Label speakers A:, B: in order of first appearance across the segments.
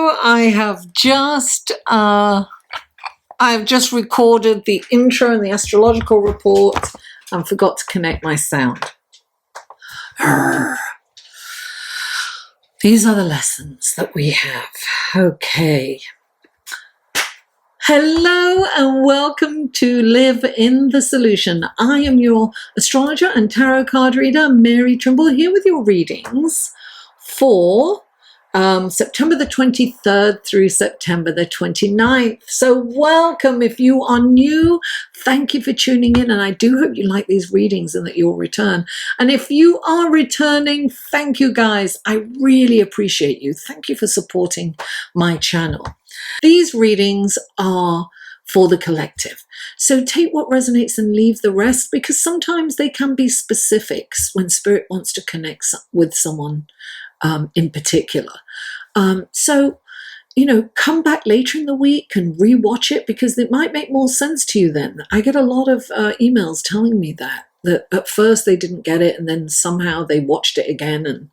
A: know I've just recorded the intro and the astrological report and forgot to connect my sound. These are the lessons that we have. Okay. Hello and welcome to Live in the Solution. I am your astrologer and tarot card reader, Mary Trimble, here with your readings for September the 23rd through September the 29th. So welcome. If you are new, thank you for tuning in, and I do hope you like these readings and that you'll return. And if you are returning, thank you guys. I really appreciate you. Thank you for supporting my channel. These readings are for the collective. So take what resonates and leave the rest, because sometimes they can be specifics when spirit wants to connect with someone in particular. So, come back later in the week and rewatch it, because it might make more sense to you then. I get a lot of emails telling me that at first they didn't get it, and then somehow they watched it again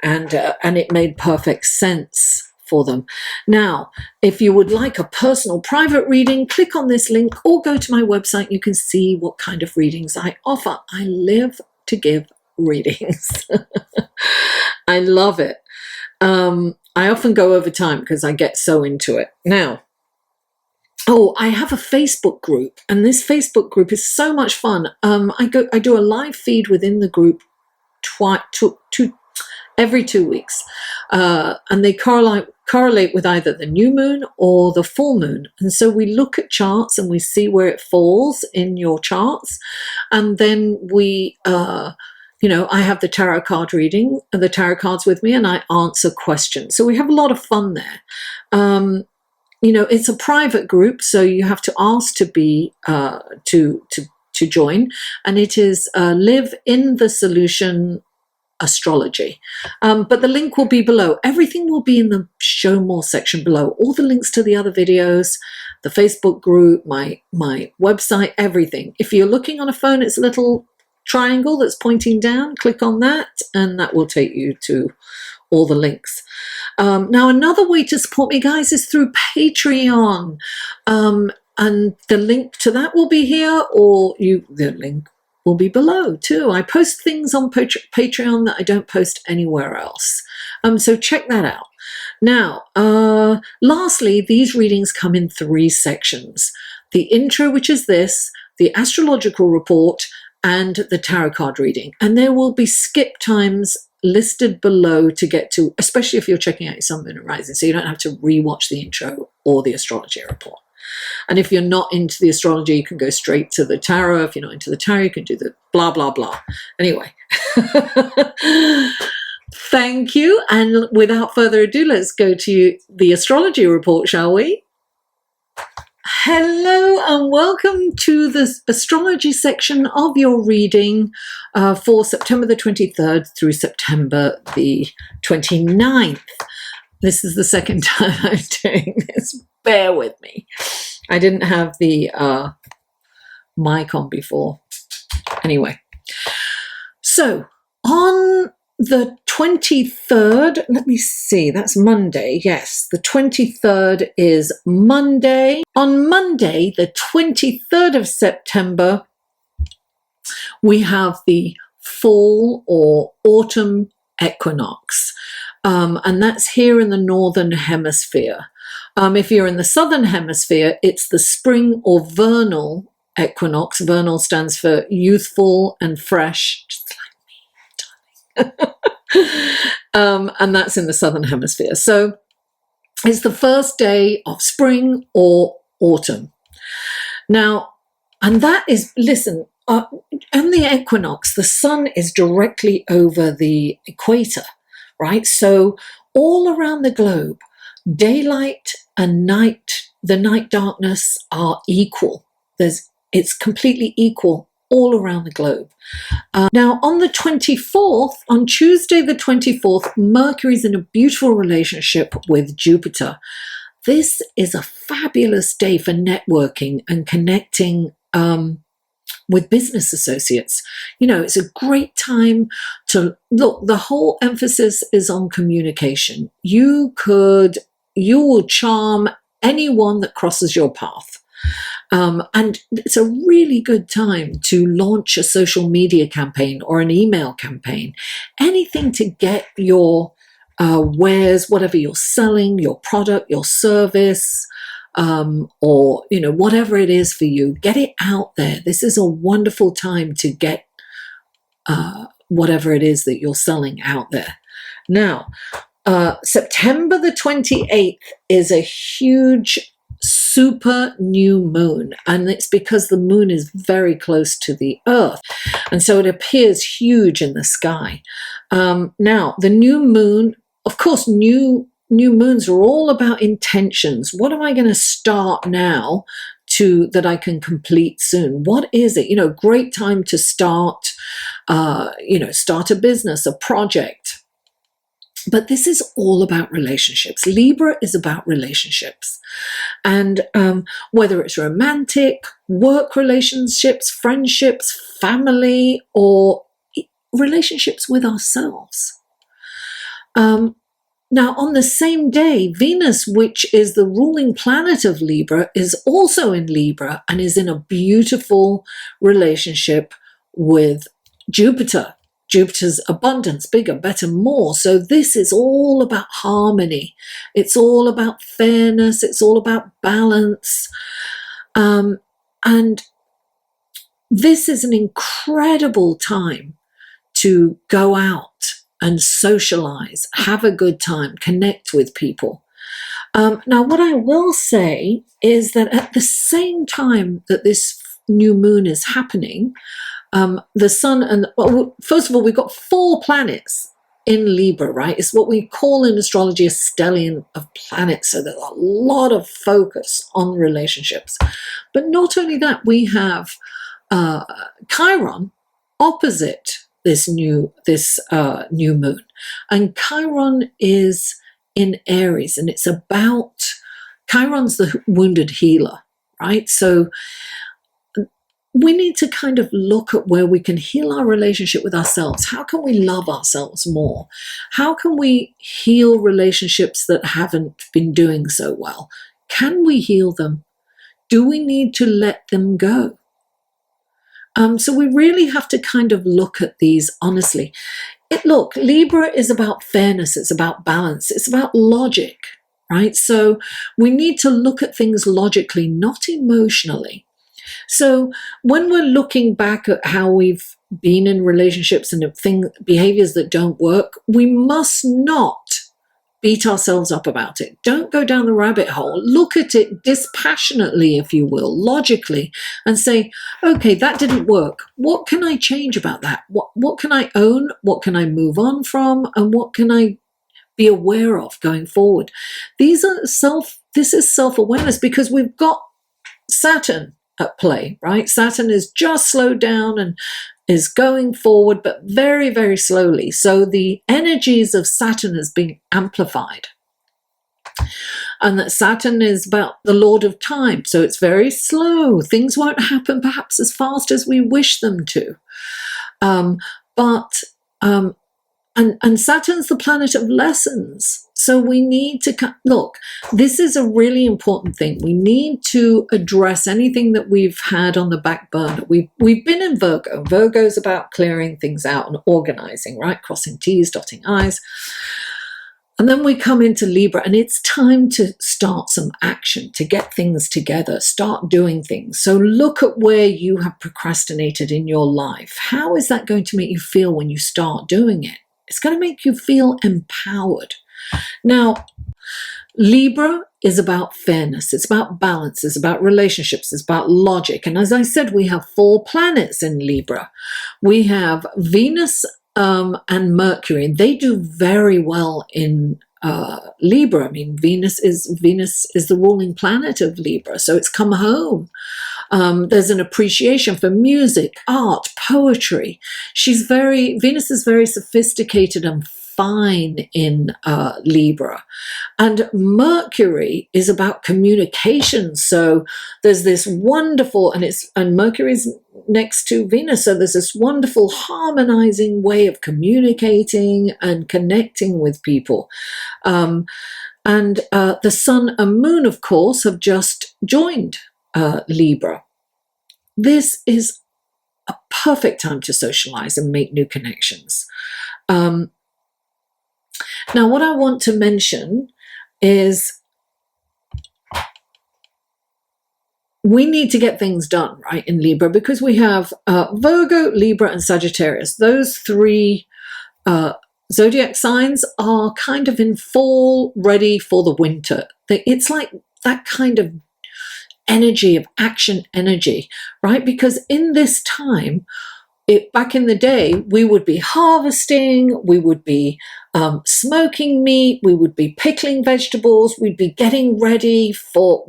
A: and it made perfect sense for them. Now, if you would like a personal private reading, click on this link or go to my website. You can see what kind of readings I offer. I live to give readings. I love it. I often go over time because I get so into it. Now, I have a Facebook group, and this Facebook group is so much fun. I do a live feed within the group every 2 weeks, and they correlate with either the new moon or the full moon. And so we look at charts and we see where it falls in your charts, and then we I have the tarot card reading, the tarot cards with me, and I answer questions. So we have a lot of fun there. It's a private group, so you have to ask to be to join, and it is Live in the Solution Astrology. But the link will be below. Everything will be in the show more section below. All the links to the other videos, the Facebook group, my website, everything. If you're looking on a phone, it's a little triangle that's pointing down. Click on that and that will take you to all the links. Now, another way to support me, guys, is through Patreon, and the link to that will be here, or the link will be below too. I post things on Patreon that I don't post anywhere else, so check that out. Now, lastly, these readings come in 3 sections: the intro, which is this, the astrological report, and the tarot card reading. And there will be skip times listed below to get to, especially if you're checking out your sun, moon, and rising, so you don't have to rewatch the intro or the astrology report. And if you're not into the astrology, you can go straight to the tarot. If you're not into the tarot, you can do the blah, blah, blah. Anyway, thank you. And without further ado, let's go to the astrology report, shall we? Hello and welcome to the astrology section of your reading for September the 23rd through September the 29th. This is the second time I'm doing this. Bear with me. I didn't have the mic on before. Anyway, so on the 23rd, let me see, that's Monday. Yes, the 23rd is Monday. On Monday, the 23rd of September, we have the fall or autumn equinox. And that's here in the northern hemisphere. If you're in the southern hemisphere, it's the spring or vernal equinox. Vernal stands for youthful and fresh, just like me, darling. And that's in the southern hemisphere. So it's the first day of spring or autumn. Now, and that is, listen, in the equinox, the sun is directly over the equator, right? So all around the globe, daylight and night, the night darkness are equal. It's completely equal all around the globe. Now, on the 24th, on Tuesday the 24th, Mercury's in a beautiful relationship with Jupiter. This is a fabulous day for networking and connecting with business associates. It's a great time to look. The whole emphasis is on communication. You could you will charm anyone that crosses your path. And it's a really good time to launch a social media campaign or an email campaign, anything to get your wares, whatever you're selling, your product, your service, or whatever it is for you, get it out there. This is a wonderful time to get whatever it is that you're selling out there. Now, September the 28th is a huge super new moon, and it's because the moon is very close to the earth, and so it appears huge in the sky. Now, the new moon, of course, new moons are all about intentions. What am I going to start now that I can complete soon? What is it? Great time to start, start a business, a project. But this is all about relationships. Libra is about relationships. And whether it's romantic, work relationships, friendships, family, or relationships with ourselves. Now, on the same day, Venus, which is the ruling planet of Libra, is also in Libra and is in a beautiful relationship with Jupiter. Jupiter's abundance, bigger, better, more. So this is all about harmony. It's all about fairness. It's all about balance. And this is an incredible time to go out and socialize, have a good time, connect with people. Now, what I will say is that at the same time that this new moon is happening, the sun and, first of all, we've got 4 planets in Libra, right? It's what we call in astrology a stellium of planets. So there's a lot of focus on relationships. But not only that, we have Chiron opposite this new moon, and Chiron is in Aries, and it's about Chiron's the wounded healer, right? So we need to kind of look at where we can heal our relationship with ourselves. How can we love ourselves more? How can we heal relationships that haven't been doing so well? Can we heal them? Do we need to let them go? So we really have to kind of look at these honestly. Look, Libra is about fairness. It's about balance. It's about logic, right? So we need to look at things logically, not emotionally. So when we're looking back at how we've been in relationships and behaviors that don't work, we must not beat ourselves up about it. Don't go down the rabbit hole. Look at it dispassionately, if you will, logically, and say, okay, that didn't work. What can I change about that? What can I own? What can I move on from? And what can I be aware of going forward? This is self-awareness, because we've got Saturn at play, right? Saturn is just slowed down and is going forward, but very, very slowly. So the energies of Saturn has been amplified. And that Saturn is about the Lord of Time. So it's very slow. Things won't happen perhaps as fast as we wish them to. And Saturn's the planet of lessons. So we need to look, this is a really important thing. We need to address anything that we've had on the back burner. We've been in Virgo. Virgo's about clearing things out and organizing, right? Crossing T's, dotting I's. And then we come into Libra, and it's time to start some action, to get things together, start doing things. So look at where you have procrastinated in your life. How is that going to make you feel when you start doing it? It's going to make you feel empowered. Now, Libra is about fairness. It's about balance. It's about relationships. It's about logic. And as I said, we have 4 planets in Libra. We have Venus and Mercury, and they do very well in Libra. I mean, Venus is the ruling planet of Libra, so it's come home. There's an appreciation for music, art, poetry. Venus is very sophisticated and fine in Libra. And Mercury is about communication. So there's this wonderful, and Mercury's next to Venus, so there's this wonderful harmonizing way of communicating and connecting with people. And the sun and moon, of course, have just joined Libra. This is a perfect time to socialize and make new connections. Now, what I want to mention is we need to get things done, right, in Libra, because we have Virgo, Libra, and Sagittarius. Those three zodiac signs are kind of in fall, ready for the winter. It's like that kind of energy, of action energy, right? Because in this time, back in the day, we would be harvesting, we would be smoking meat, we would be pickling vegetables, we'd be getting ready for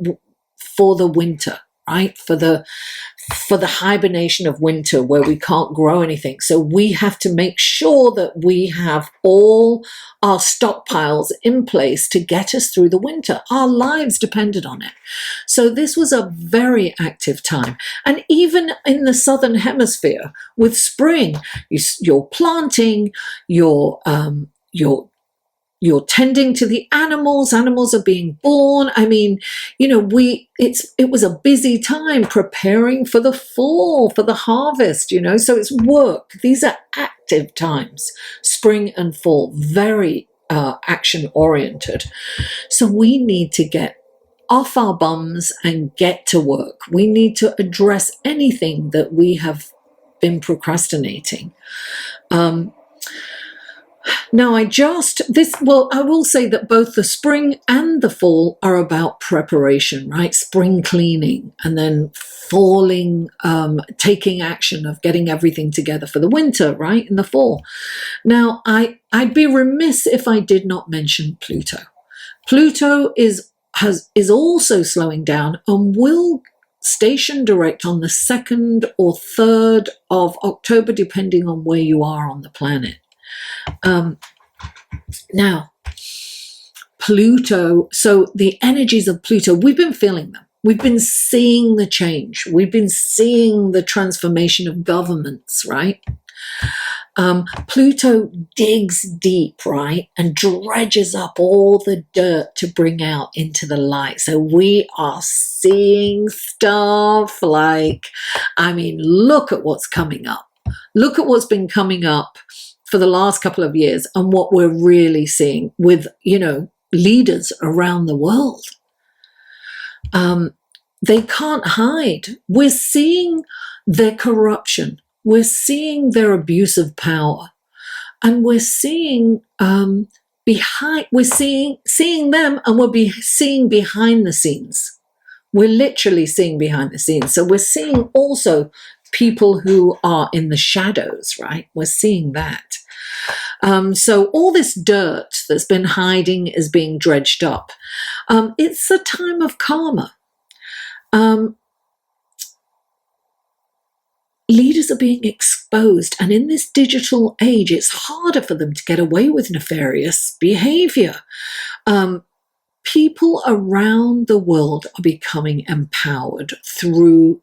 A: the winter, right? For the hibernation of winter where we can't grow anything. So we have to make sure that we have all our stockpiles in place to get us through the winter. Our lives depended on it. So this was a very active time. And even in the southern hemisphere with spring, you're planting, you're tending to the animals. Animals are being born. I mean, it was a busy time preparing for the fall, for the harvest, so it's work. These are active times, spring and fall, very action oriented. So we need to get off our bums and get to work. We need to address anything that we have been procrastinating. Now, I will say that both the spring and the fall are about preparation, right? Spring cleaning and then falling, taking action of getting everything together for the winter, right? In the fall. Now, I'd be remiss if I did not mention Pluto. Pluto is also slowing down and will station direct on the 2nd or 3rd of October, depending on where you are on the planet. Now, Pluto, so the energies of Pluto, we've been feeling them. We've been seeing the change. We've been seeing the transformation of governments, right? Pluto digs deep, right? And dredges up all the dirt to bring out into the light. So we are seeing stuff like, look at what's coming up. Look at what's been coming up for the last couple of years and what we're really seeing with, leaders around the world. They can't hide. We're seeing their corruption. We're seeing their abuse of power. And we're seeing seeing them, and we'll be seeing behind the scenes. We're literally seeing behind the scenes. So we're seeing also people who are in the shadows, right? We're seeing that. So all this dirt that's been hiding is being dredged up. It's a time of karma. Leaders are being exposed, and in this digital age, it's harder for them to get away with nefarious behavior. People around the world are becoming empowered through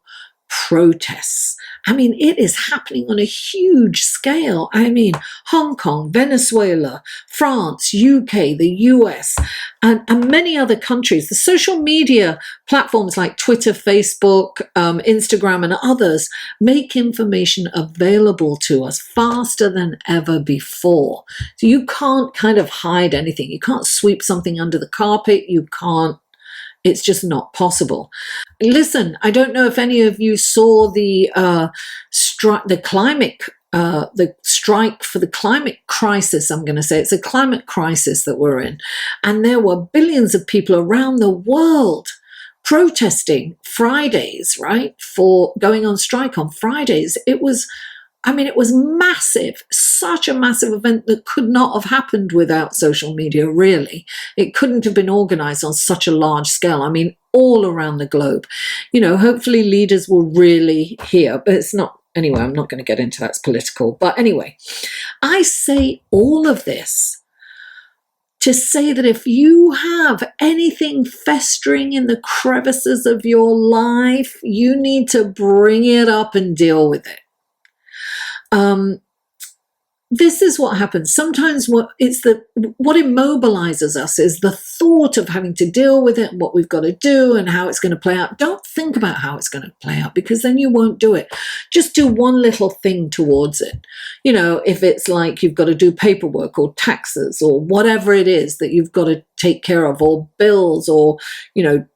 A: protests. It is happening on a huge scale. Hong Kong, Venezuela, France, UK, the US, and many other countries. The social media platforms like Twitter, Facebook, Instagram, and others make information available to us faster than ever before. So you can't kind of hide anything. You can't sweep something under the carpet. It's just not possible. Listen, I don't know if any of you saw the strike for the climate crisis. I'm going to say it's a climate crisis that we're in. And there were billions of people around the world protesting Fridays, right? For going on strike on Fridays. It was massive, such a massive event that could not have happened without social media, really. It couldn't have been organized on such a large scale. All around the globe. Hopefully leaders will really hear, but it's not. Anyway, I'm not going to get into that's political. But anyway, I say all of this to say that if you have anything festering in the crevices of your life, you need to bring it up and deal with it. this is what happens. Sometimes what immobilizes us is the thought of having to deal with it and what we've got to do and how it's going to play out. Don't think about how it's going to play out, because then you won't do it. Just do one little thing towards it. You know, if it's like you've got to do paperwork or taxes or whatever it is that you've got to take care of, or bills, or, you know,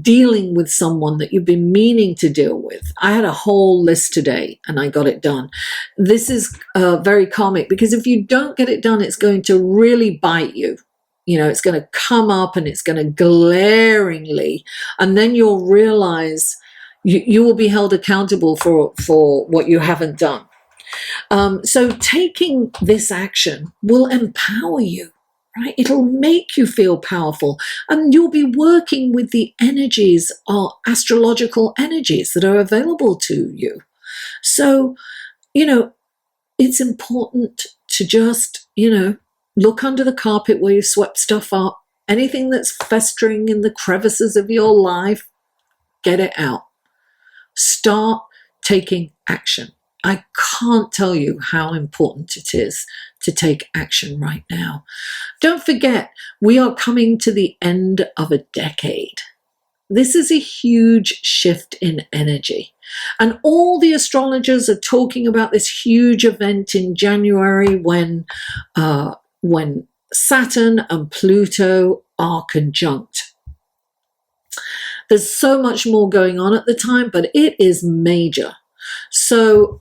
A: dealing with someone that you've been meaning to deal with. I had a whole list today and I got it done. This is very karmic, because if you don't get it done, it's going to really bite you. You know, it's going to come up and it's going to glaringly, and then you'll realize you will be held accountable for what you haven't done. So taking this action will empower you. Right? It'll make you feel powerful, and you'll be working with the energies, or astrological energies, that are available to you. So, you know, it's important to just, you know, look under the carpet where you swept stuff up. Anything that's festering in the crevices of your life, get it out. Start taking action. I can't tell you how important it is to take action right now. Don't forget, we are coming to the end of a decade. This is a huge shift in energy. And all the astrologers are talking about this huge event in January when Saturn and Pluto are conjunct. There's so much more going on at the time, but it is major. So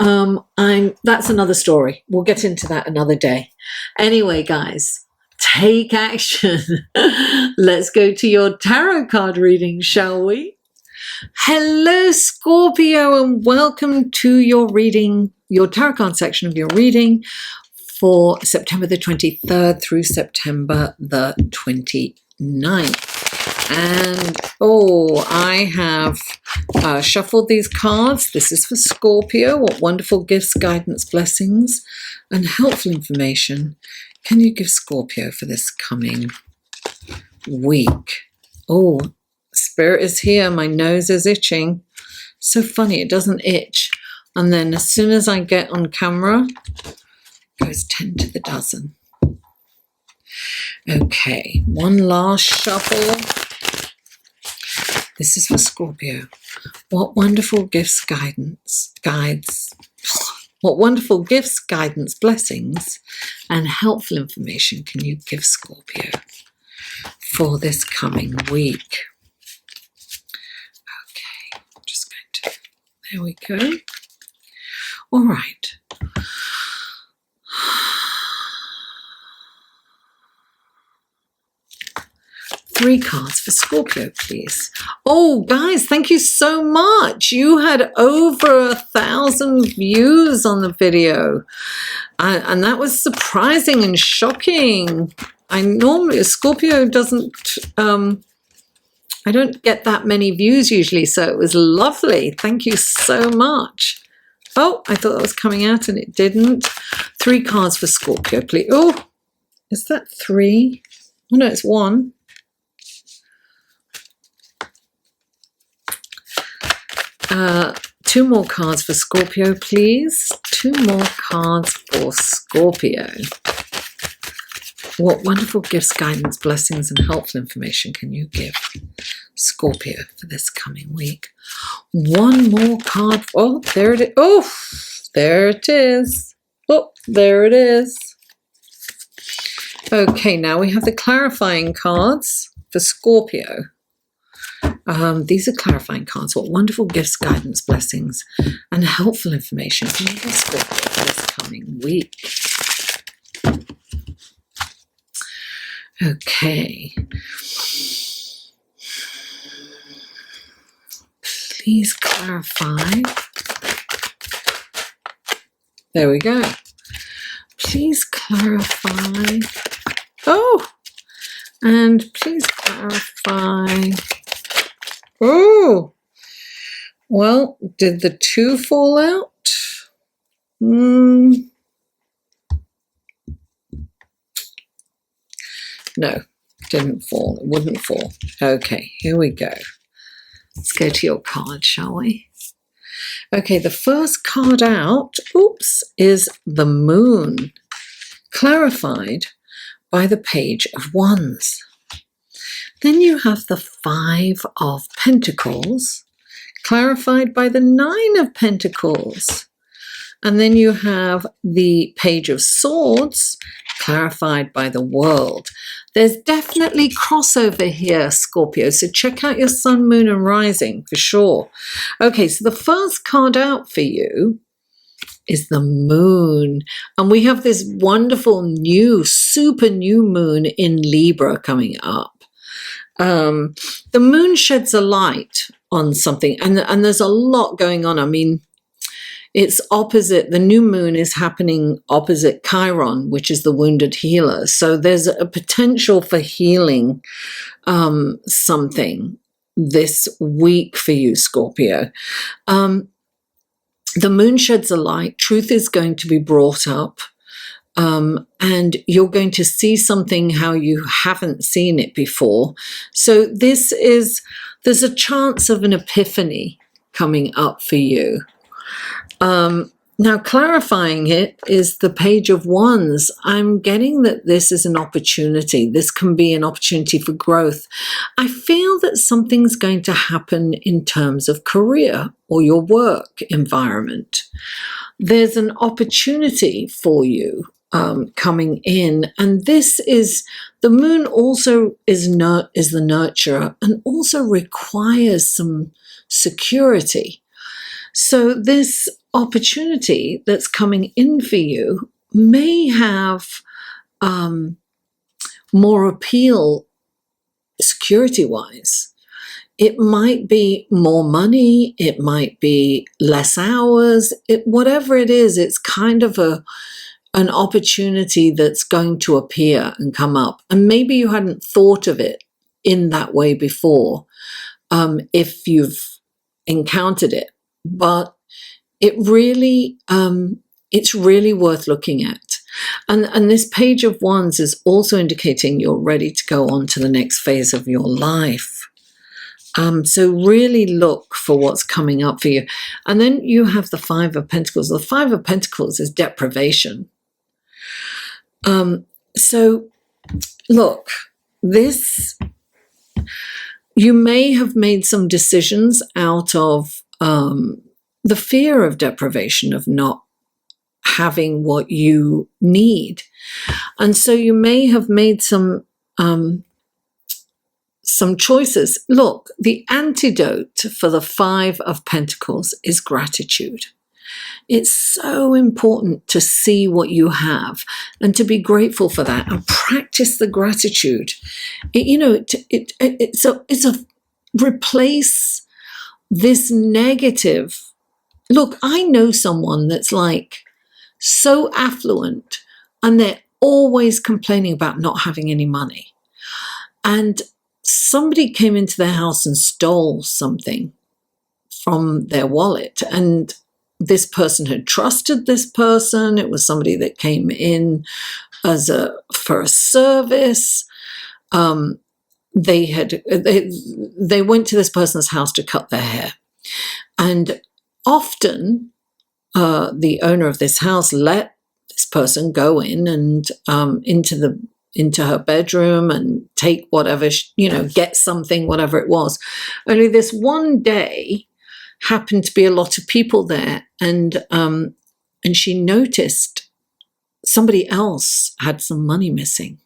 A: that's another story. We'll get into that another day. Anyway, guys, take action. Let's go to your tarot card reading, shall we? Hello, Scorpio, and welcome to your reading, your tarot card section of your reading for September the 23rd through September the 29th. And I have shuffled these cards. This is for Scorpio. What wonderful gifts, guidance, blessings, and helpful information can you give Scorpio for this coming week? Oh, Spirit is here. My nose is itching. So funny, it doesn't itch. And then as soon as I get on camera, it goes 10 to the dozen. Okay, one last shuffle. This is for Scorpio. What wonderful gifts, what wonderful gifts, guidance, blessings, and helpful information can you give Scorpio for this coming week? Okay, I'm just going to, there we go. All right. Three cards for Scorpio, please. Oh, guys, thank you so much. You had over 1,000 views on the video. And that was surprising and shocking. Scorpio doesn't, I don't get that many views usually, so it was lovely. Thank you so much. Oh, I thought that was coming out and it didn't. Three cards for Scorpio, please. Oh, is that three? Oh, no, it's one. Two more cards for Scorpio, please. Two more cards for Scorpio. What wonderful gifts, guidance, blessings, and helpful information can you give Scorpio for this coming week? One more card. Oh, there it is. Oh, there it is. Oh, there it is. Okay, now we have the clarifying cards for Scorpio. These are clarifying cards. What wonderful gifts, guidance, blessings, and helpful information can you give Scorpio for this coming week? Okay. Please clarify. There we go. Please clarify. Oh, and please clarify. Oh, well, did the two fall out? No, didn't fall. It wouldn't fall. Okay, here we go. Let's go to your card, shall we? Okay, the first card out, is the Moon, clarified by the Page of Wands. Then you have the Five of Pentacles, clarified by the Nine of Pentacles. And then you have the Page of Swords, clarified by the World. There's definitely crossover here, Scorpio, so check out your Sun, Moon, and Rising for sure. Okay, so the first card out for you is the Moon. And we have this wonderful new, super new moon in Libra coming up. The moon sheds a light on something, and there's a lot going on. I mean, it's opposite, the new moon is happening opposite Chiron, which is the wounded healer. So there's a potential for healing something this week for you, Scorpio. The moon sheds a light, truth is going to be brought up, and you're going to see something how you haven't seen it before. So there's a chance of an epiphany coming up for you. Now, clarifying it is the Page of Wands. I'm getting that this is an opportunity. This can be an opportunity for growth. I feel that something's going to happen in terms of career or your work environment. There's an opportunity for you coming in, and this is, the moon also is the nurturer and also requires some security. So this opportunity that's coming in for you may have more appeal security-wise. It might be more money, it might be less hours, whatever it is, it's kind of an opportunity that's going to appear and come up. And maybe you hadn't thought of it in that way before, if you've encountered it. But it's really worth looking at. And this Page of Wands is also indicating you're ready to go on to the next phase of your life. So really look for what's coming up for you. And then you have the Five of Pentacles. The Five of Pentacles is deprivation. So look, you may have made some decisions out of the fear of deprivation, of not having what you need. And so you may have made some choices. Look, the antidote for the Five of Pentacles is gratitude. It's so important to see what you have and to be grateful for that and practice the gratitude. Replace this negative. Look, I know someone that's like so affluent and they're always complaining about not having any money. And somebody came into their house and stole something from their wallet. And this person had trusted this person. It was somebody that came in for a service. They went to this person's house to cut their hair. And often the owner of this house let this person go in and into her bedroom and take whatever, get something, whatever it was. Only this one day happened to be a lot of people there, and she noticed somebody else had some money missing.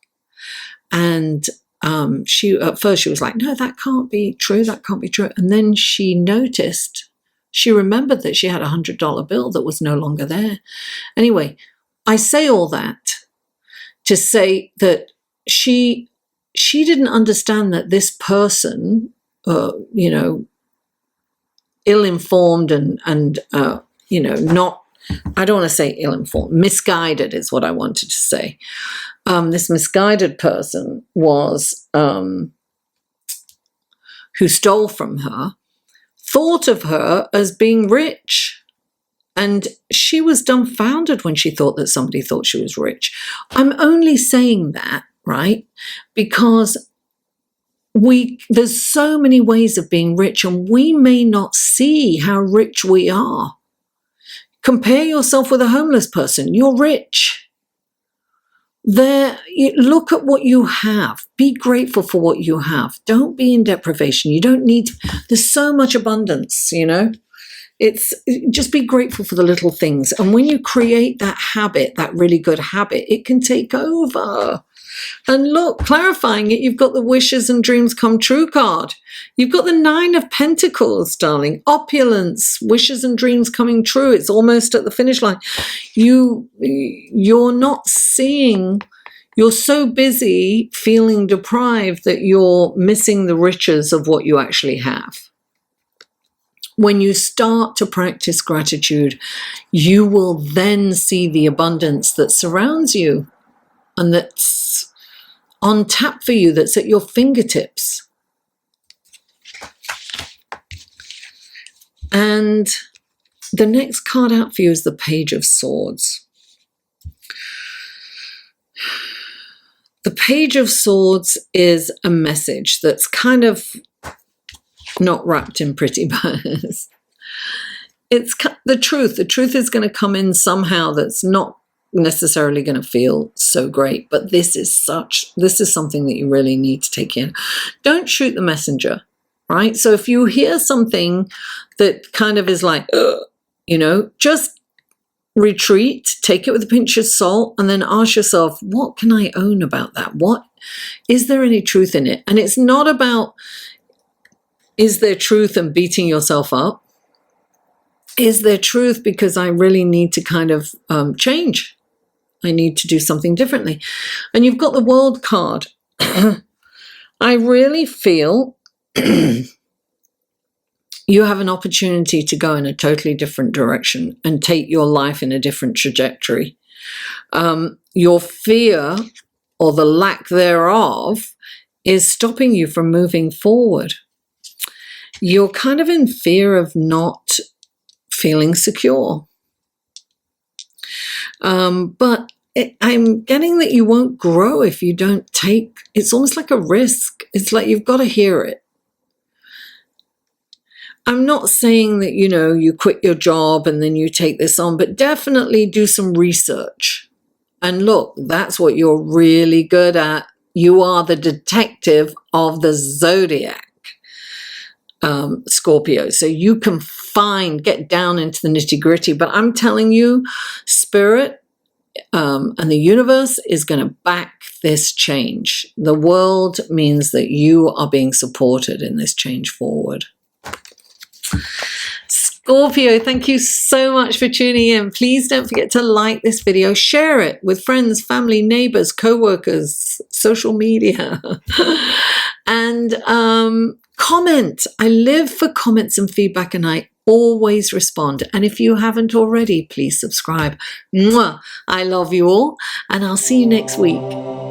A: And at first she was like, no, that can't be true, that can't be true. And then she remembered that she had a $100 bill that was no longer there. Anyway, I say all that to say that she didn't understand that this person, ill-informed and not, I don't want to say ill-informed, misguided is what I wanted to say. This misguided person was, who stole from her, thought of her as being rich. And she was dumbfounded when she thought that somebody thought she was rich. I'm only saying that, right? Because there's so many ways of being rich, and we may not see how rich we are. Compare yourself with a homeless person. You're rich. Look at what you have. Be grateful for what you have. Don't be in deprivation. You don't need, there's so much abundance, you know. It's just be grateful for the little things. And when you create that habit, that really good habit, it can take over. And look, clarifying it, you've got the wishes and dreams come true card. You've got the 9 of Pentacles, darling. Opulence, wishes and dreams coming true. It's almost at the finish line. You're not seeing, you're so busy feeling deprived that you're missing the riches of what you actually have. When you start to practice gratitude, you will then see the abundance that surrounds you and that's on tap for you, that's at your fingertips. And the next card out for you is the Page of Swords. The Page of Swords is a message that's kind of not wrapped in pretty bows. It's the truth. The truth is going to come in somehow that's not necessarily going to feel so great, but this is something that you really need to take in. Don't shoot the messenger, right? So if you hear something that kind of is like, you know, just retreat, take it with a pinch of salt, and then ask yourself, what can I own about that? What is there any truth in it? And it's not about, is there truth and beating yourself up? Is there truth because I really need to kind of change? I need to do something differently. And you've got the World card. I really feel you have an opportunity to go in a totally different direction and take your life in a different trajectory. Your fear, or the lack thereof, is stopping you from moving forward. You're kind of in fear of not feeling secure. But I'm getting that you won't grow if you don't take, it's almost like a risk. It's like you've got to hear it. I'm not saying that, you know, you quit your job and then you take this on, but definitely do some research. And look, that's what you're really good at. You are the detective of the zodiac, Scorpio. So you can get down into the nitty-gritty. But I'm telling you, Spirit and the universe is going to back this change. The world means that you are being supported in this change forward. Scorpio, thank you so much for tuning in. Please don't forget to like this video, share it with friends, family, neighbors, co-workers, social media, and comment. I live for comments and feedback, and I always respond. And if you haven't already, please subscribe. Mwah! I love you all, and I'll see you next week.